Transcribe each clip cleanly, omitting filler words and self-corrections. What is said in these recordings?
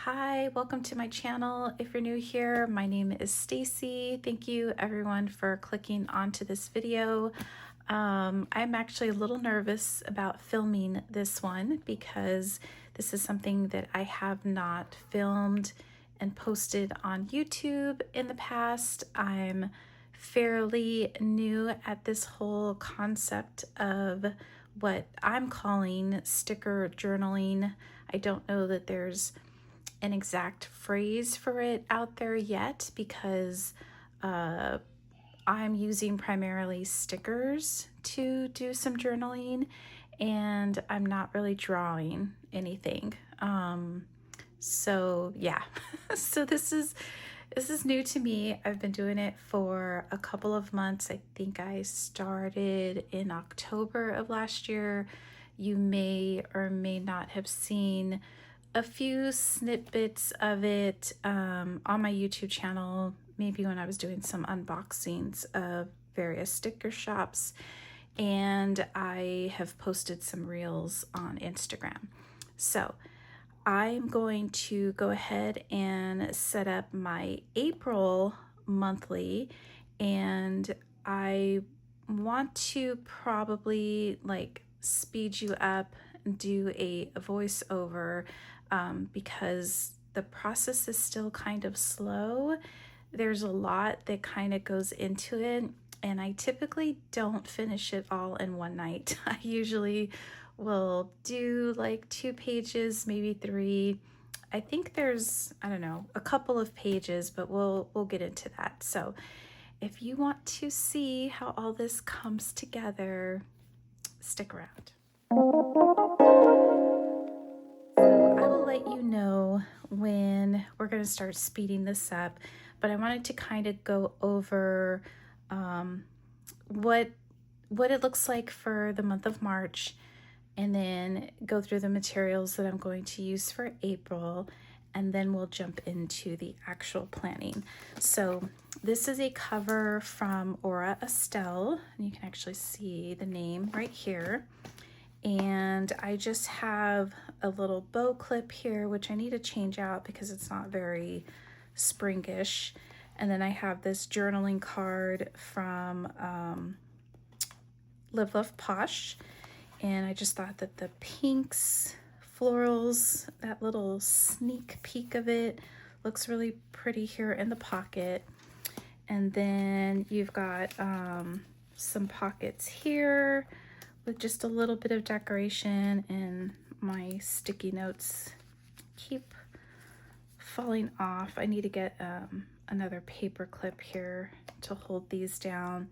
Hi, welcome to my channel. If you're new here, my name is Stacy. Thank you everyone for clicking onto this video. I'm actually a little nervous about filming this one because this is something that I have not filmed and posted on YouTube in the past. I'm fairly new at this whole concept of what I'm calling sticker journaling. I don't know that there's an exact phrase for it out there yet because I'm using primarily stickers to do some journaling, and I'm not really drawing anything. So yeah, so this is new to me. I've been doing it for a couple of months. I think I started in October of last year. You may or may not have seen a few snippets of it on my YouTube channel, maybe when I was doing some unboxings of various sticker shops, and I have posted some reels on Instagram. So I'm going to go ahead and set up my April monthly, and I want to probably like speed you up and do a voiceover because the process is still kind of slow. There's a lot that kind of goes into it, and I typically don't finish it all in one night. I usually will do like 2 pages, maybe 3. I think there's, I don't know, a couple of pages, but we'll get into that. So if you want to see how all this comes together, stick around. I will let you know when we're going to start speeding this up, but I wanted to kind of go over what it looks like for the month of March, and then go through the materials that I'm going to use for April, and then we'll jump into the actual planning. So this is a cover from Aura Estelle, and you can actually see the name right here. And I just have a little bow clip here, which I need to change out because it's not very springish. And then I have this journaling card from Live Love Posh. And I just thought that the pinks, florals, that little sneak peek of it looks really pretty here in the pocket. And then you've got some pockets here with just a little bit of decoration, and my sticky notes keep falling off. I need to get another paper clip here to hold these down.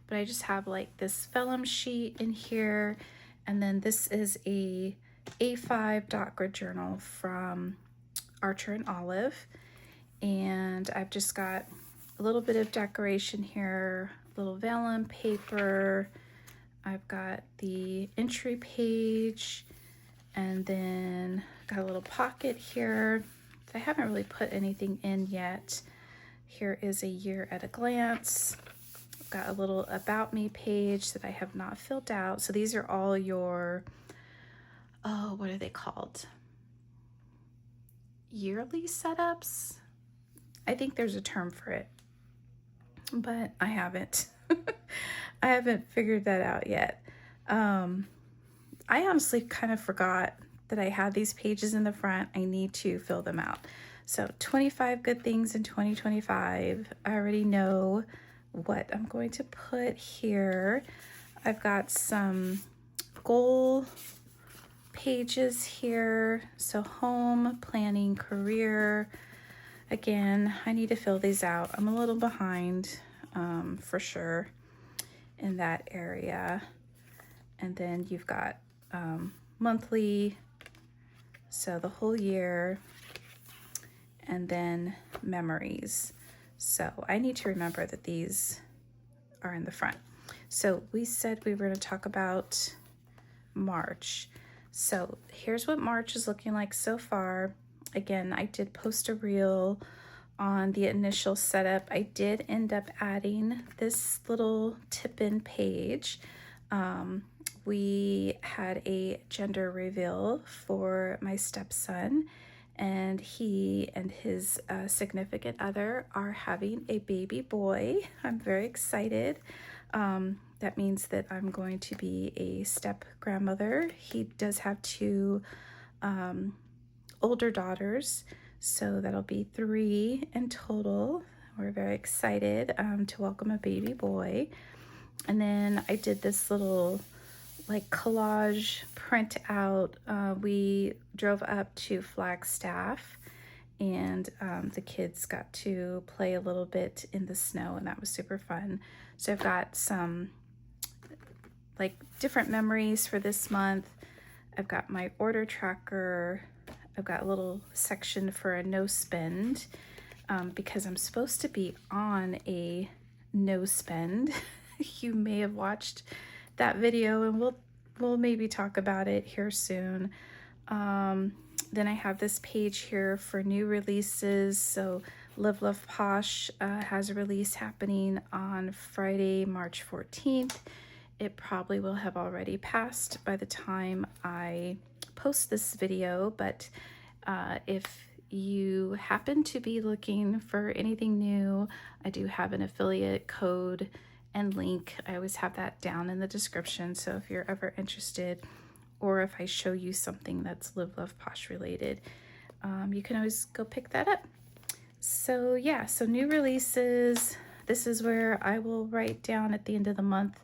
But I just have like this vellum sheet in here, and then this is a A5 dot grid journal from Archer and Olive, and I've just got a little bit of decoration here, little vellum paper. I've got the entry page, and then got a little pocket here. I haven't really put anything in yet. Here is a year at a glance. I've got a little about me page that I have not filled out. So these are all your, oh, what are they called? Yearly setups? I think there's a term for it, but I haven't. I haven't figured that out yet. I honestly kind of forgot that I had these pages in the front. I need to fill them out. So 25 good things in 2025. I already know what I'm going to put here. I've got some goal pages here. So home, planning, career. Again, I need to fill these out. I'm a little behind for sure in that area. And then you've got monthly, so the whole year, and then memories. So I need to remember that these are in the front. So we said we were going to talk about March. So here's what March is looking like so far. Again, I did post a reel on the initial setup. I did end up adding this little tip-in page. We had a gender reveal for my stepson, and he and his significant other are having a baby boy. I'm very excited. That means that I'm going to be a step grandmother. He does have two older daughters, so that'll be 3 in total. We're very excited to welcome a baby boy. And then I did this little like collage print out. We drove up to Flagstaff, and the kids got to play a little bit in the snow, and that was super fun. So I've got some like different memories for this month. I've got my order tracker. I've got a little section for a no spend because I'm supposed to be on a no spend. You may have watched that video, and we'll maybe talk about it here soon. Then I have this page here for new releases. So Live Love Posh has a release happening on Friday, March 14th. It probably will have already passed by the time I post this video, but if you happen to be looking for anything new, I do have an affiliate code and link. I always have that down in the description, so if you're ever interested, or if I show you something that's Live Love Posh related, you can always go pick that up. So yeah, so new releases. This is where I will write down at the end of the month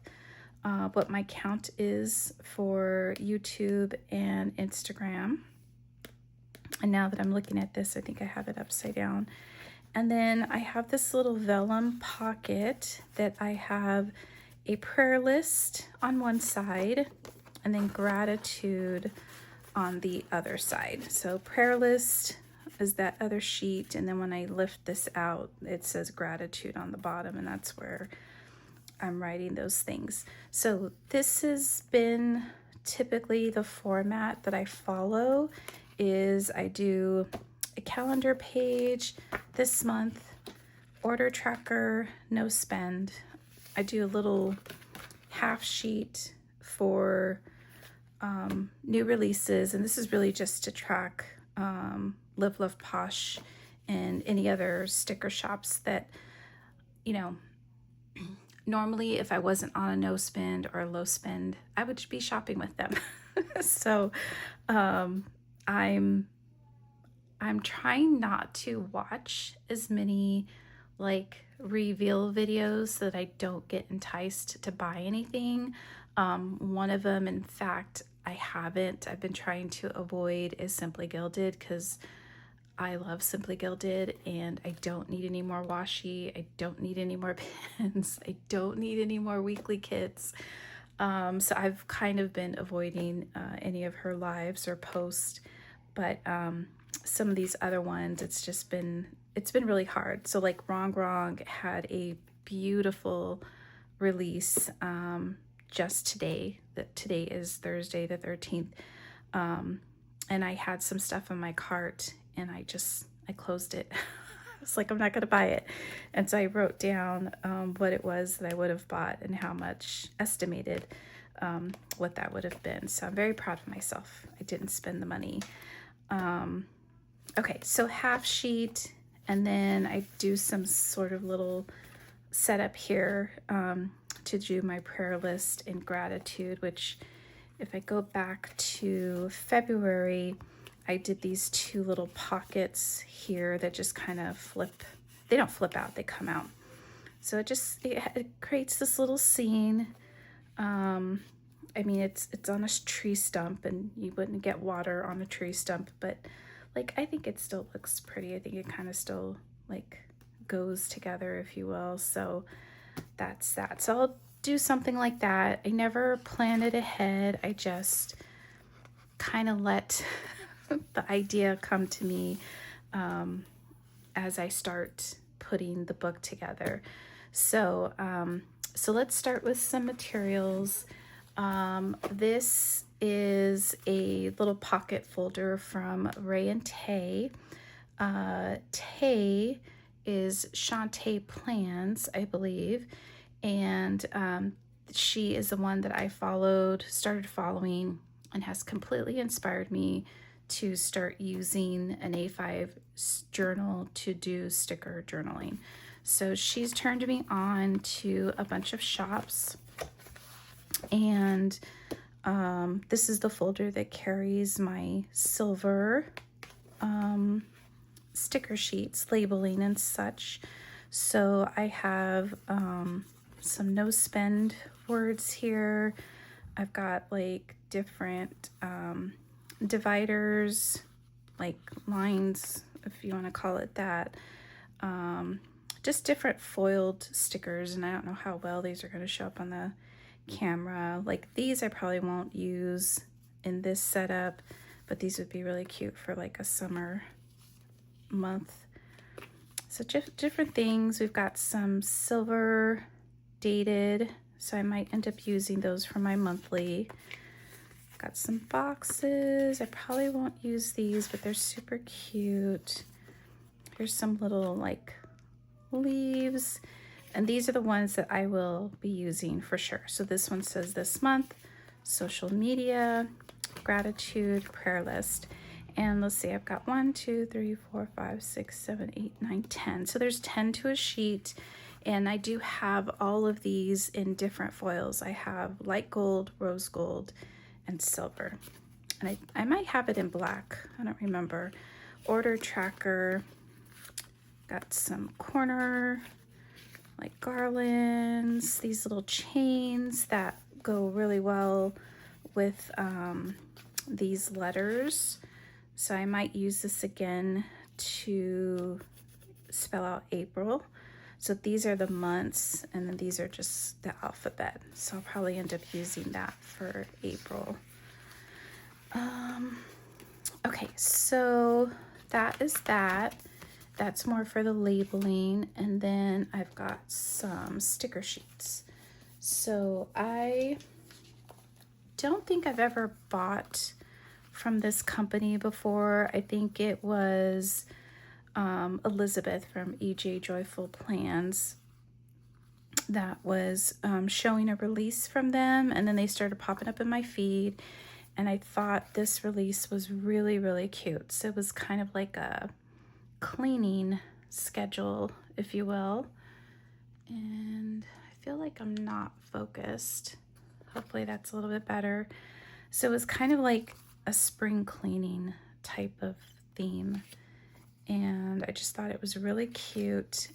what my count is for YouTube and Instagram. And now that I'm looking at this, I think I have it upside down. And then I have this little vellum pocket that I have a prayer list on one side and then gratitude on the other side. So prayer list is that other sheet, and then when I lift this out, it says gratitude on the bottom, and that's where I'm writing those things. So this has been typically the format that I follow. Is I do a calendar page this month, order tracker, no spend. I do a little half sheet for new releases, and this is really just to track Live Love Posh and any other sticker shops that, you know, normally if I wasn't on a no spend or a low spend, I would be shopping with them. So I'm trying not to watch as many like reveal videos so that I don't get enticed to buy anything. One of them, in fact, I've been trying to avoid is Simply Gilded, because I love Simply Gilded and I don't need any more washi. I don't need any more pins. I don't need any more weekly kits. So I've kind of been avoiding any of her lives or posts, but some of these other ones, it's been really hard. So like Wrong had a beautiful release just today. Today is Thursday the 13th. And I had some stuff in my cart and I closed it. I was like, I'm not gonna buy it. And so I wrote down what it was that I would have bought and how much estimated what that would have been. So I'm very proud of myself. I didn't spend the money. Okay, so half sheet, and then I do some sort of little setup here to do my prayer list and gratitude, which if I go back to February, I did these two little pockets here that just kind of flip. They don't flip out, they come out. So it creates this little scene. I mean, it's on a tree stump, and you wouldn't get water on a tree stump, but like, I think it still looks pretty. I think it kind of still like goes together, if you will. So that's that. So I'll do something like that. I never plan it ahead. I just kind of let the idea come to me as I start putting the book together. So let's start with some materials. This is a little pocket folder from Ray and Tay. Tay is Shantae Plans, I believe, and she is the one that I started following, and has completely inspired me to start using an A5 journal to do sticker journaling. So she's turned me on to a bunch of shops, and this is the folder that carries my silver sticker sheets, labeling and such. So I have some no spend words here. I've got like different dividers, like lines, if you want to call it that. Just different foiled stickers, and I don't know how well these are going to show up on the camera. Like these I probably won't use in this setup, but these would be really cute for like a summer month. So different things. We've got some silver dated, so I might end up using those for my monthly. Got some boxes. I probably won't use these, but they're super cute. Here's some little like leaves, and these are the ones that I will be using for sure. So this one says this month, social media, gratitude, prayer list. And let's see, I've got 1, 2, 3, 4, 5, 6, 7, 8, 9, 10. So there's 10 to a sheet, and I do have all of these in different foils. I have light gold, rose gold, and silver. And I might have it in black, I don't remember. Order tracker, got some corner, like garlands, these little chains that go really well with these letters. So I might use this again to spell out April. So these are the months, and then these are just the alphabet. So I'll probably end up using that for April. Okay, so that is that. That's more for the labeling. And then I've got some sticker sheets. So I don't think I've ever bought from this company before. I think it was Elizabeth from EJ Joyful Plans that was showing a release from them, and then they started popping up in my feed, and I thought this release was really, really cute. So it was kind of like a cleaning schedule, if you will. And I feel like I'm not focused. Hopefully that's a little bit better. So it was kind of like a spring cleaning type of theme, and I just thought it was really cute.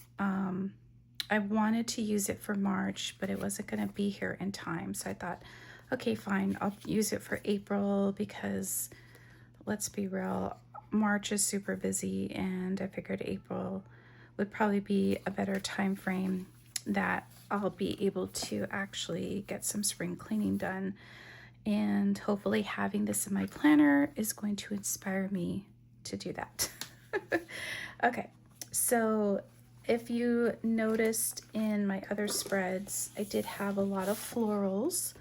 I wanted to use it for March, but it wasn't going to be here in time, so I thought, okay, fine, I'll use it for April, because let's be real, March is super busy, and I figured April would probably be a better time frame that I'll be able to actually get some spring cleaning done. And hopefully having this in my planner is going to inspire me to do that. Okay, so if you noticed in my other spreads, I did have a lot of florals.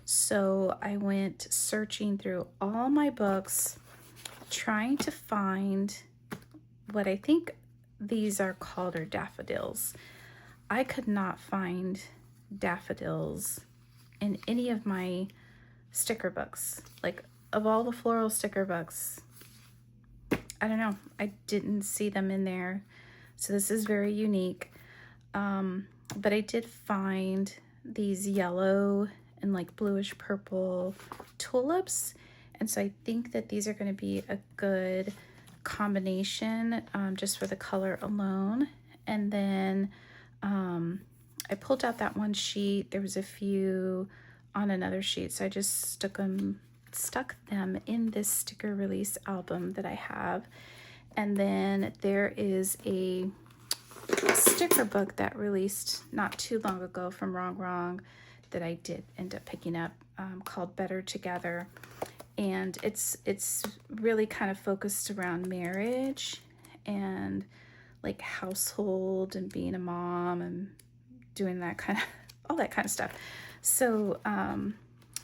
So I went searching through all my books, trying to find what I think these are called are daffodils. I could not find daffodils in any of my sticker books. Like, of all the floral sticker books, I don't know, I didn't see them in there. So this is very unique. But I did find these yellow and like bluish purple tulips, and so I think that these are going to be a good combination, just for the color alone. And then I pulled out that one sheet. There was a few on another sheet, so I just stuck them in this sticker release album that I have. And then there is a sticker book that released not too long ago from Wrong that I did end up picking up, called Better Together, and it's really kind of focused around marriage and like household and being a mom and doing that kind of all that kind of stuff. So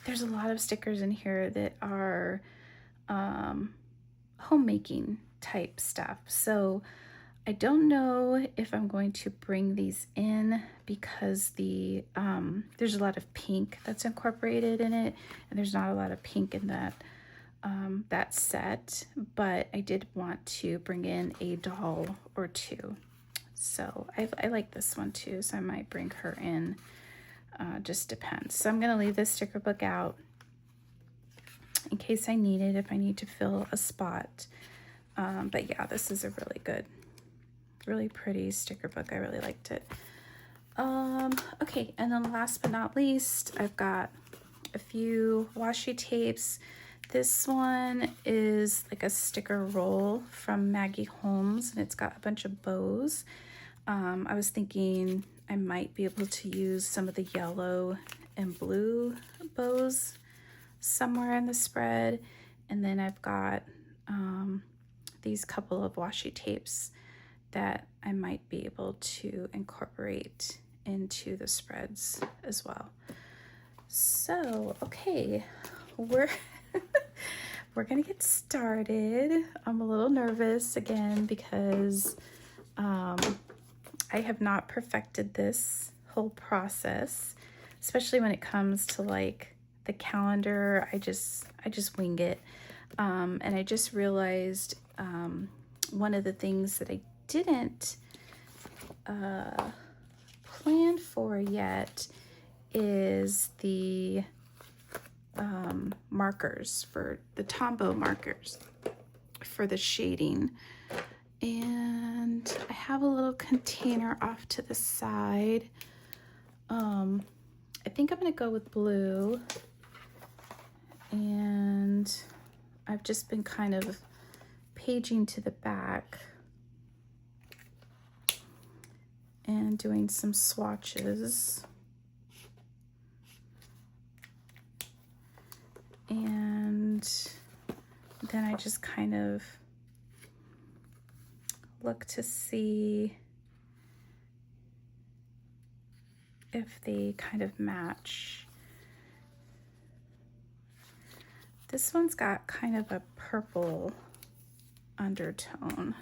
there's a lot of stickers in here that are homemaking type stuff. So I don't know if I'm going to bring these in, because there's a lot of pink that's incorporated in it, and there's not a lot of pink in that that set, but I did want to bring in a doll or two. So I like this one too, so I might bring her in. Just depends. So I'm going to leave this sticker book out in case I need it, if I need to fill a spot. But yeah, this is a really good, really pretty sticker book. I really liked it. Okay, and then last but not least, I've got a few washi tapes. This one is like a sticker roll from Maggie Holmes, and it's got a bunch of bows. I was thinking I might be able to use some of the yellow and blue bows somewhere in the spread. And then I've got these couple of washi tapes that I might be able to incorporate into the spreads as well. So, okay, we're we're gonna get started. I'm a little nervous again because I have not perfected this whole process, especially when it comes to like the calendar. I just wing it. And I just realized one of the things that I didn't plan for yet is the markers, for the Tombow markers for the shading. And I have a little container off to the side. I think I'm gonna go with blue, and I've just been kind of paging to the back and doing some swatches. And then I just kind of look to see if they kind of match. This one's got kind of a purple undertone.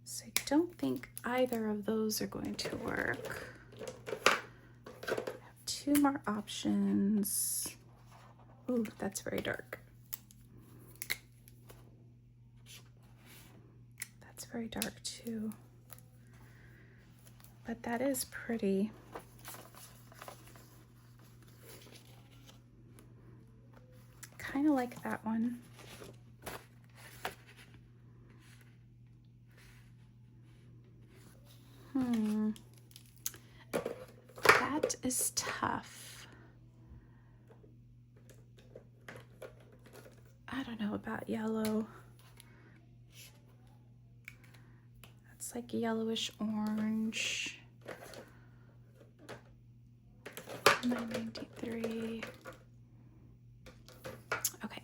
So I don't think either of those are going to work. I have two more options. Ooh, that's very dark. That's very dark too. But that is pretty. Kind of like that one. That is tough. I don't know about yellow. That's like yellowish orange. 993. Okay,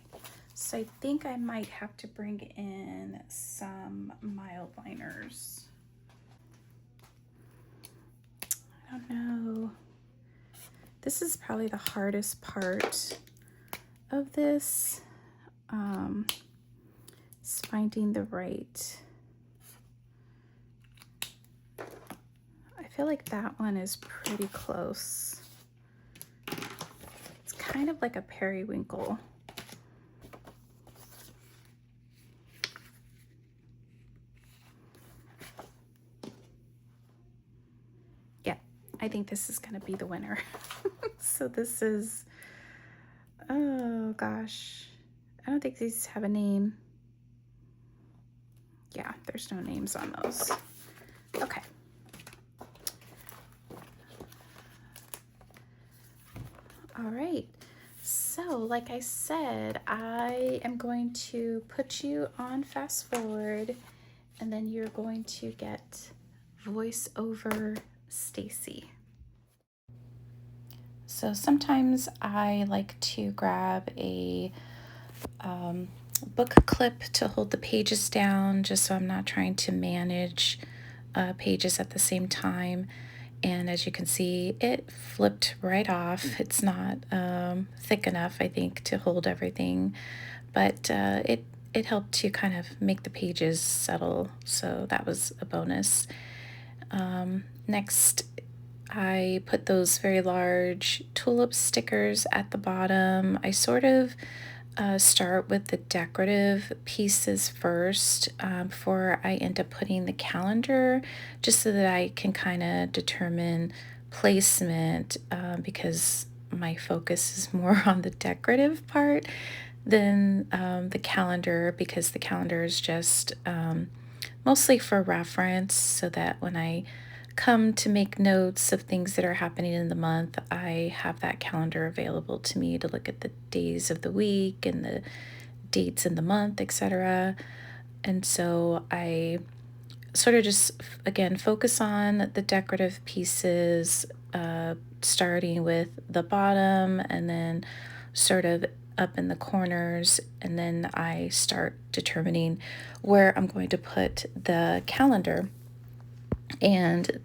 so I think I might have to bring in some mild liners. I don't know. This is probably the hardest part of this. Is finding the right. I feel like that one is pretty close. It's kind of like a periwinkle. Yeah, I think this is gonna be the winner. So this is, oh gosh, I don't think these have a name. Yeah, there's no names on those. Okay. All right, so like I said, I am going to put you on fast forward, and then you're going to get voiceover Stacy. So sometimes I like to grab a book clip to hold the pages down, just so I'm not trying to manage pages at the same time. And as you can see, it flipped right off. It's not thick enough, I think, to hold everything, but it helped to kind of make the pages settle, so that was a bonus. Next, I put those very large tulip stickers at the bottom. I sort of start with the decorative pieces first before I end up putting the calendar, just so that I can kind of determine placement because my focus is more on the decorative part than the calendar, because the calendar is just mostly for reference, so that when I come to make notes of things that are happening in the month, I have that calendar available to me to look at the days of the week and the dates in the month, etc. And so I sort of just, again, focus on the decorative pieces, starting with the bottom and then sort of up in the corners. And then I start determining where I'm going to put the calendar. And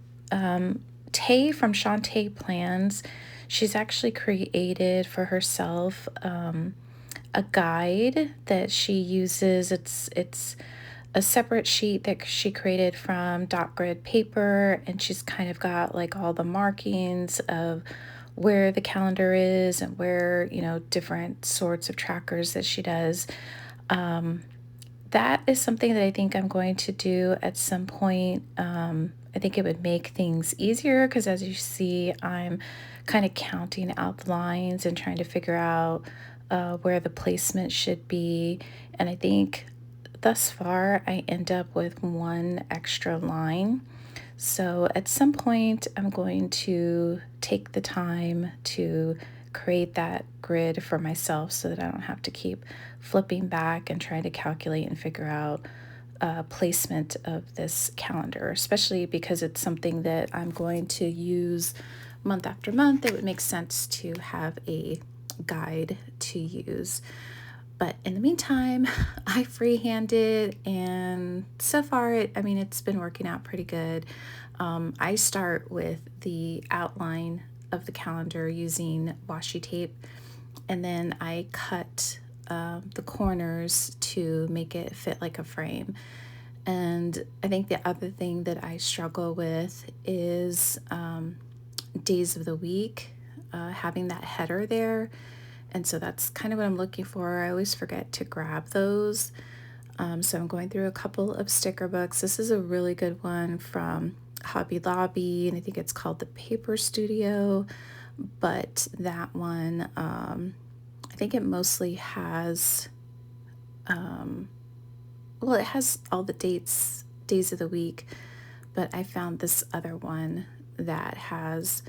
Tay from Shantae Plans, she's actually created for herself a guide that she uses. It's a separate sheet that she created from dot grid paper, and she's kind of got like all the markings of where the calendar is and where, different sorts of trackers that she does. That is something that I think I'm going to do at some point. I think it would make things easier because, as you see, I'm kind of counting out the lines and trying to figure out where the placement should be. And I think thus far I end up with one extra line. So at some point, I'm going to take the time to create that grid for myself so that I don't have to keep flipping back and trying to calculate and figure out placement of this calendar, especially because it's something that I'm going to use month after month. It would make sense to have a guide to use. But in the meantime, I freehanded, and so far, it's been working out pretty good. I start with the outline of the calendar using washi tape, and then I cut the corners to make it fit like a frame. And I think the other thing that I struggle with is days of the week, having that header there. And so that's kind of what I'm looking for. I always forget to grab those. So I'm going through a couple of sticker books. This is a really good one from Hobby Lobby, and I think it's called the Paper Studio. But that one, I think it mostly has, it has all the days of the week. But I found this other one that has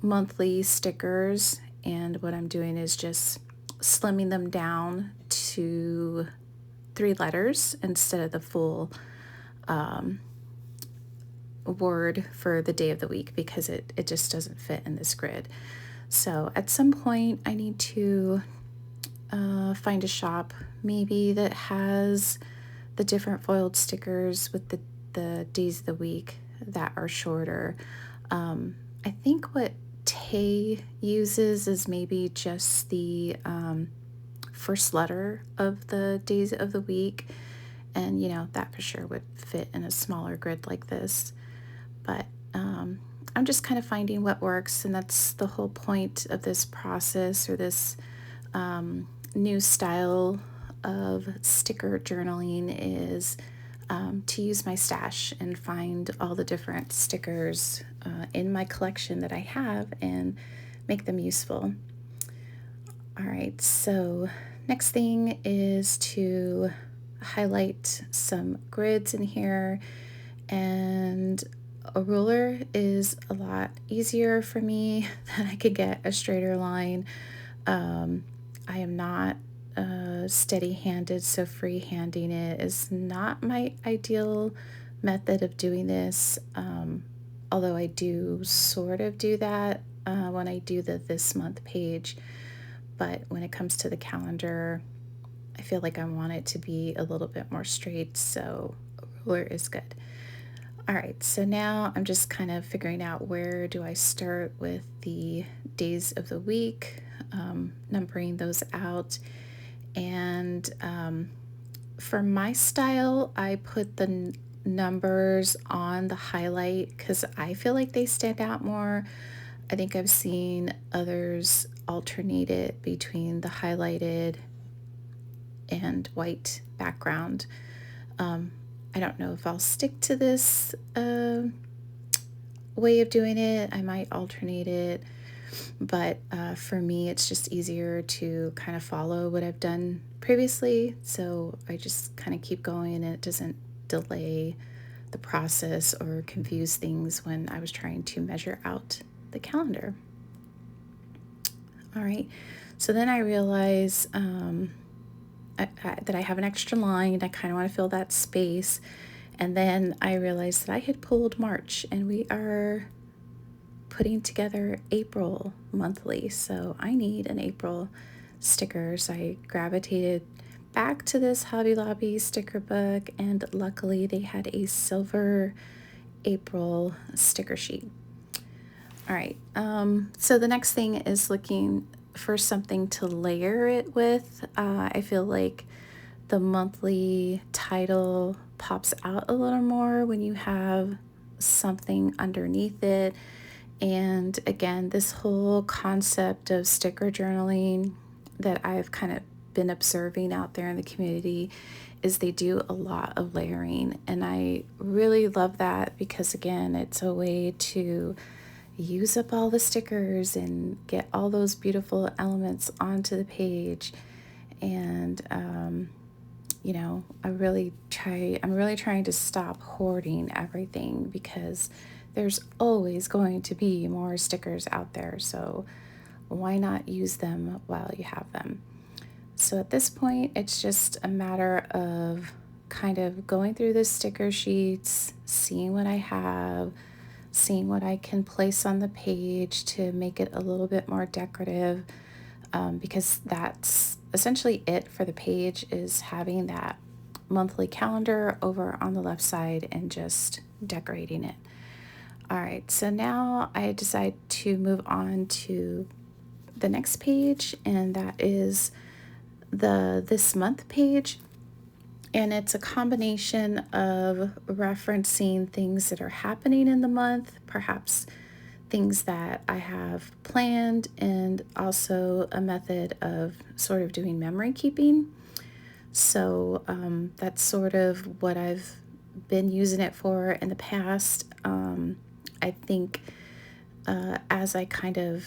monthly stickers, and what I'm doing is just slimming them down to 3 letters instead of the full word for the day of the week, because it just doesn't fit in this grid. So at some point I need to find a shop maybe that has the different foiled stickers with the days of the week that are shorter. I think what Tay uses is maybe just the first letter of the days of the week. And, that for sure would fit in a smaller grid like this. But I'm just kind of finding what works. And that's the whole point of this process, or this new style of sticker journaling, is to use my stash and find all the different stickers in my collection that I have and make them useful. All right, so next thing is to highlight some grids in here, and a ruler is a lot easier for me. Then I could get a straighter line. I am not steady-handed, so free-handing it is not my ideal method of doing this, although I do sort of do that when I do the this month page. But when it comes to the calendar, I feel like I want it to be a little bit more straight, so a ruler is good. All right, so now I'm just kind of figuring out, where do I start with the days of the week, numbering those out. And for my style, I put the numbers on the highlight because I feel like they stand out more. I think I've seen others alternate it between the highlighted and white background. Um, I don't know if I'll stick to this way of doing it. I might alternate it, but for me, it's just easier to kind of follow what I've done previously. So I just kind of keep going and it doesn't delay the process or confuse things when I was trying to measure out the calendar. All right, so then I realize that I have an extra line. I kind of want to fill that space. And then I realized that I had pulled March and we are putting together April monthly. So I need an April sticker. So I gravitated back to this Hobby Lobby sticker book, and luckily they had a silver April sticker sheet. All right, so the next thing is looking for something to layer it with. I feel like the monthly title pops out a little more when you have something underneath it. And again, this whole concept of sticker journaling that I've kind of been observing out there in the community is they do a lot of layering. And I really love that because, again, it's a way to use up all the stickers and get all those beautiful elements onto the page. And, I'm really trying to stop hoarding everything because there's always going to be more stickers out there. So why not use them while you have them? So at this point, it's just a matter of kind of going through the sticker sheets, seeing what I have, seeing what I can place on the page to make it a little bit more decorative, because that's essentially it for the page, is having that monthly calendar over on the left side and just decorating it. All right, so now I decide to move on to the next page, and that is the this month page. And it's a combination of referencing things that are happening in the month, perhaps things that I have planned, and also a method of sort of doing memory keeping. So that's sort of what I've been using it for in the past. I think as I kind of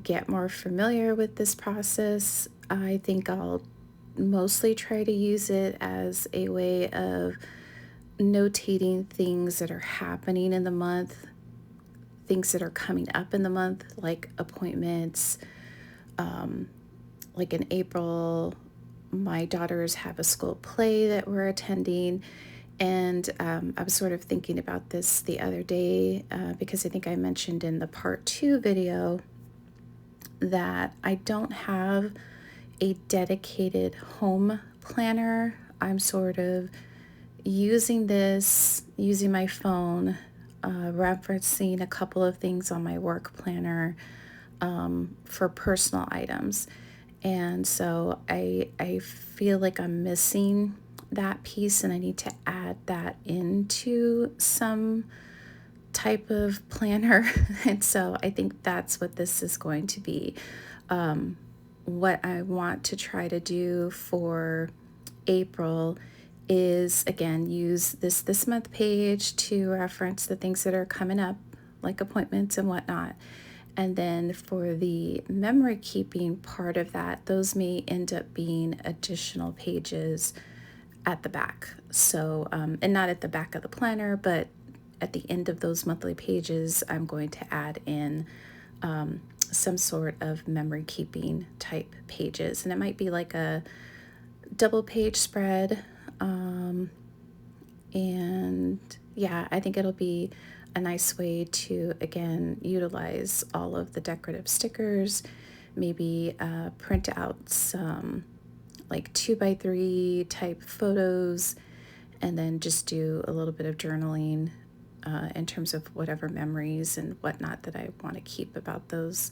get more familiar with this process, I think I'll mostly try to use it as a way of notating things that are happening in the month, things that are coming up in the month, like appointments. Like in April, my daughters have a school play that we're attending. And I was sort of thinking about this the other day because I think I mentioned in the part 2 video that I don't have a dedicated home planner. I'm sort of using my phone, referencing a couple of things on my work planner for personal items. And so I feel like I'm missing that piece, and I need to add that into some type of planner. And so I think that's what this is going to be. What I want to try to do for April is, again, use this month page to reference the things that are coming up, like appointments and whatnot. And then for the memory keeping part of that, those may end up being additional pages at the back. So, and not at the back of the planner, but at the end of those monthly pages, I'm going to add in some sort of memory keeping type pages. And it might be like a double page spread. And yeah, I think it'll be a nice way to, again, utilize all of the decorative stickers, maybe print out some like 2x3 type photos, and then just do a little bit of journaling in terms of whatever memories and whatnot that I want to keep about those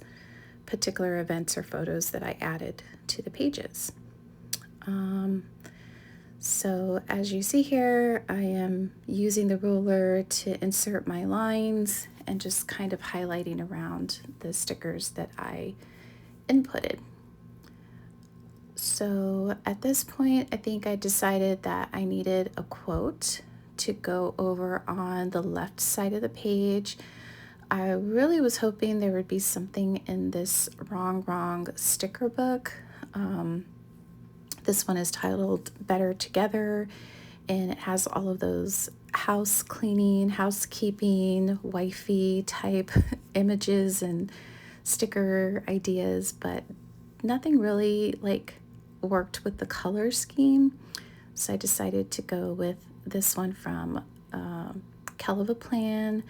particular events or photos that I added to the pages. So as you see here, I am using the ruler to insert my lines and just kind of highlighting around the stickers that I inputted. So at this point, I think I decided that I needed a quote to go over on the left side of the page. I really was hoping there would be something in this Wrong sticker book. This one is titled Better Together, and it has all of those house cleaning, housekeeping, wifey type images and sticker ideas, but nothing really like worked with the color scheme. So I decided to go with this one from Kell of a Plan,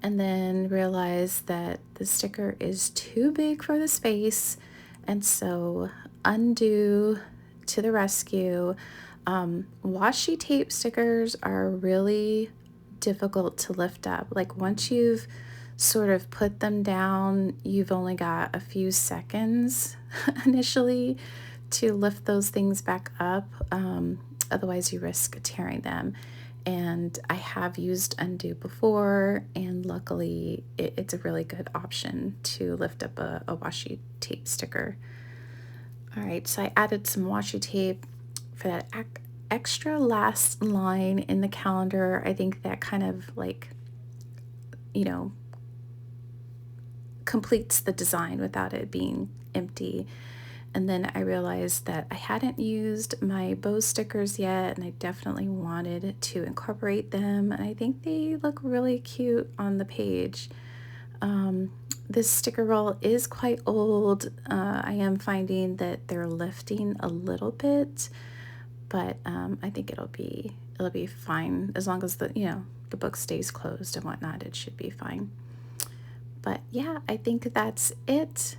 and then realized that the sticker is too big for the space, and so undo to the rescue. Washi tape stickers are really difficult to lift up. Like once you've sort of put them down, you've only got a few seconds initially to lift those things back up. Otherwise, you risk tearing them. And I have used undo before, and luckily it's a really good option to lift up a washi tape sticker. All right, so I added some washi tape for that extra last line in the calendar. I think that kind of like, you know, completes the design without it being empty. And then I realized that I hadn't used my bow stickers yet, and I definitely wanted to incorporate them. And I think they look really cute on the page. This sticker roll is quite old. I am finding that they're lifting a little bit, but I think it'll be fine as long as the book stays closed and whatnot. It should be fine. But yeah, I think that's it.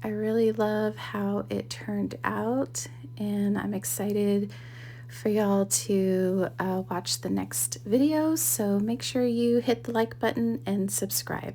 I really love how it turned out, and I'm excited for y'all to watch the next video. So make sure you hit the like button and subscribe.